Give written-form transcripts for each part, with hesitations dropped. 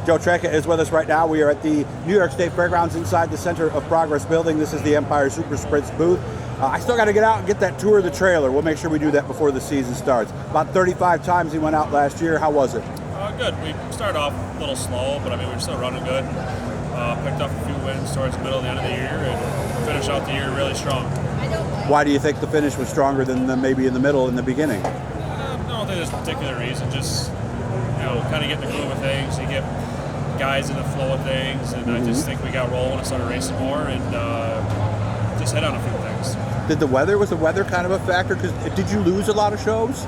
Joe Trenca is with us right now. We are at the New York State Fairgrounds inside the Center of Progress building. This is the Empire Super Sprints booth. I still got to get out and get that tour of the trailer. We'll make sure we do that before the season starts. About 35 times he went out last year. How was it? Good. We started off a little slow, but I mean, we're still running good. Picked up a few wins towards the middle and the end of the year and finished out the year really strong. Why do you think the finish was stronger than maybe in the middle in the beginning? I don't think there's a particular reason. Just, kind of get the groove of things. You get guys in the flow of things, and I just think we got rolling and started racing more and just hit on a few things. Was the weather kind of a factor? Because did you lose a lot of shows?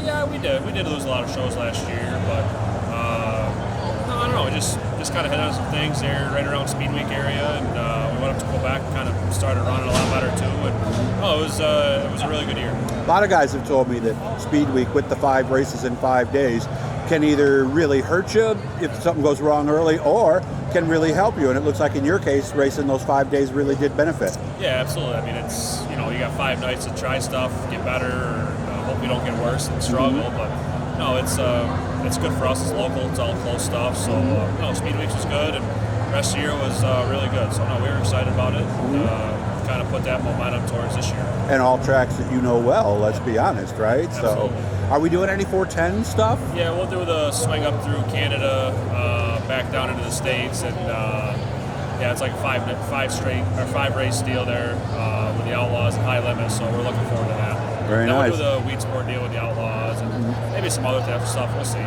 Yeah, we did. We did lose a lot of shows last year, but no, I don't know. We just kind of hit on some things there right around Speed Week area, and we went up to Quebec and kind of started running a lot better too. And it was a really good year. A lot of guys have told me that Speed Week with the 5 races in 5 days can either really hurt you if something goes wrong early, or can really help you. And it looks like in your case, racing those 5 days really did benefit. Yeah, absolutely. I mean, it's you got 5 nights to try stuff, get better. Hope we don't get worse and struggle, but no, it's good for us. It's local. It's all close stuff. So Speed Weeks was good, and the rest of the year was really good. So no, we were excited about it. Kind of put that momentum towards this year. And all tracks that you know well. Let's be honest, right? Absolutely. So, are we doing any 410 stuff? Yeah, we'll do the swing up through Canada, back down into the States, and it's like a 5 race deal there with the Outlaws and High Limit. So we're looking forward to that. Very then nice. We'll do the Weed Sport deal with the Outlaws and maybe some other type of stuff. We'll see.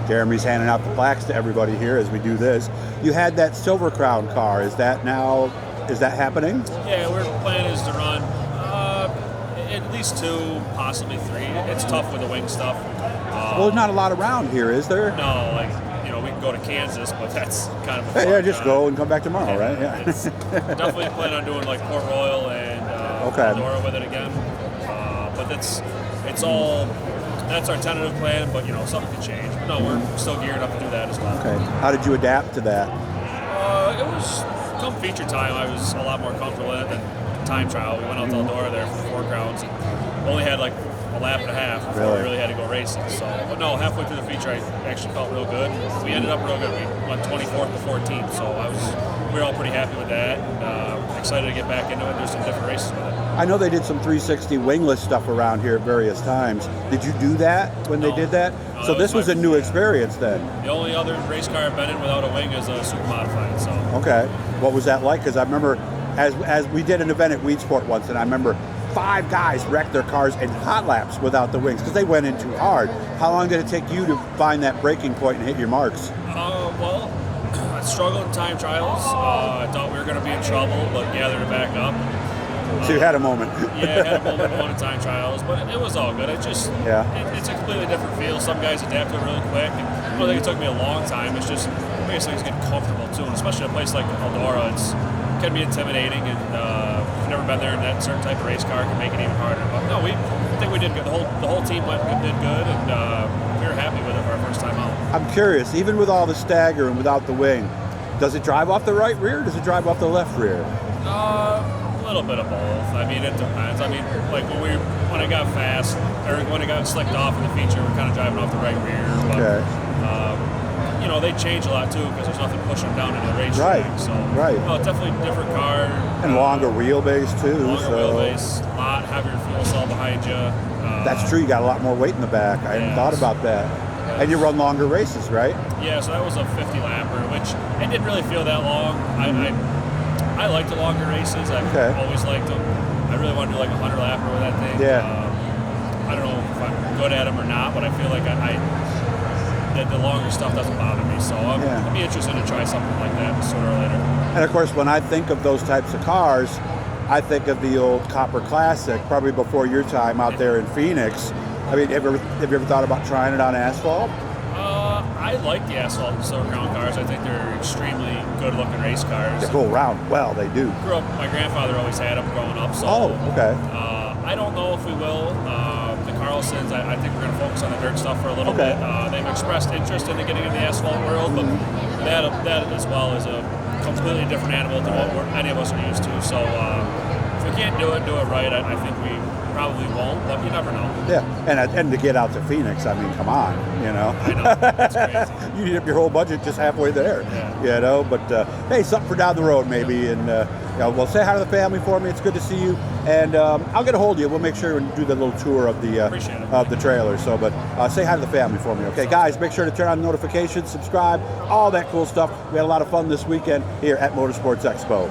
Jeremy's handing out the plaques to everybody here as we do this. You had that Silver Crown car. Is that happening? Yeah, our plan is to run at least 2, possibly 3. It's tough with the wing stuff. Well, there's not a lot around here, is there? No, we can go to Kansas, but that's kind of a fun, just go and come back tomorrow, right? Yeah. Definitely plan on doing like Port Royal and Eldora with it again. But that's our tentative plan, but something can change. But no, we're still geared up to do that as well. Okay. How did you adapt to that? It was come feature time. I was a lot more comfortable in it than time trial. We went out to Eldora there for the 4 crowns and only had like a lap and a half before we really had to go racing. So, but no, halfway through the feature, I actually felt real good. We ended up real good. We went 24th to 14th, so we were all pretty happy with that. And, excited to get back into it. There's some different races with it. I know they did some 360 wingless stuff around here at various times. Did you do that when they did that? No, so this was a new experience then. The only other race car I've been in without a wing is a super modified. So okay, what was that like? Because I remember as we did an event at Weed Sport once, and I remember 5 guys wrecked their cars in hot laps without the wings because they went in too hard. How long did it take you to find that breaking point and hit your marks? Well, I struggled in time trials. I thought we were going to be in trouble, but gathered it back up. So you had a moment. Yeah, I had a moment in time trials, but it was all good. It's a completely different feel. Some guys adapt to it really quick. And I don't think it took me a long time. It's just basically it's getting comfortable too, and especially a place like Eldora, it can be intimidating, and if you've never been there, and that certain type of race car can make it even harder. But no, I think we did good. The whole team did good, and we were happy with it for our first time out. I'm curious, even with all the stagger and without the wing, does it drive off the right rear or does it drive off the left rear? A little bit of both. I mean, it depends. I mean, like when it got fast, or when it got slicked off in the feature, we're kind of driving off the right rear. But, they change a lot too because there's nothing pushing them down into the racetrack. So, it's definitely a different car. And longer wheelbase too. Wheelbase, a lot heavier fuel cell behind you. That's true. You got a lot more weight in the back. I hadn't thought about that. And you run longer races, right? Yeah, so that was a 50 lapper, which it didn't really feel that long. I like the longer races. I've always liked them. I really want to do like a 100 lapper with that thing. Yeah. I don't know if I'm good at them or not, but I feel like the longer stuff doesn't bother me. So I'd be interested to try something like that sooner or later. And of course, when I think of those types of cars, I think of the old Copper Classic, probably before your time out there in Phoenix. I mean, have you ever thought about trying it on asphalt? I like the asphalt and Silver Crown cars. I think they're extremely good-looking race cars. They go around well, they do. My grandfather always had them growing up. So, I don't know if we will. The Carlsons, I think we're going to focus on the dirt stuff for a little bit. They've expressed interest in getting in the asphalt world, but that as well is a completely different animal than what any of us are used to. So if we can't do it right, I think we probably won't, but you never know. Yeah, and to get out to Phoenix, I mean, come on, I know, that's crazy. You need up your whole budget just halfway there, but hey, something for down the road maybe, and well, say hi to the family for me. It's good to see you, and I'll get a hold of you. We'll make sure and do the little tour of the trailer. So, but say hi to the family for me, okay? Guys, make sure to turn on notifications, subscribe, all that cool stuff. We had a lot of fun this weekend here at Motorsports Expo.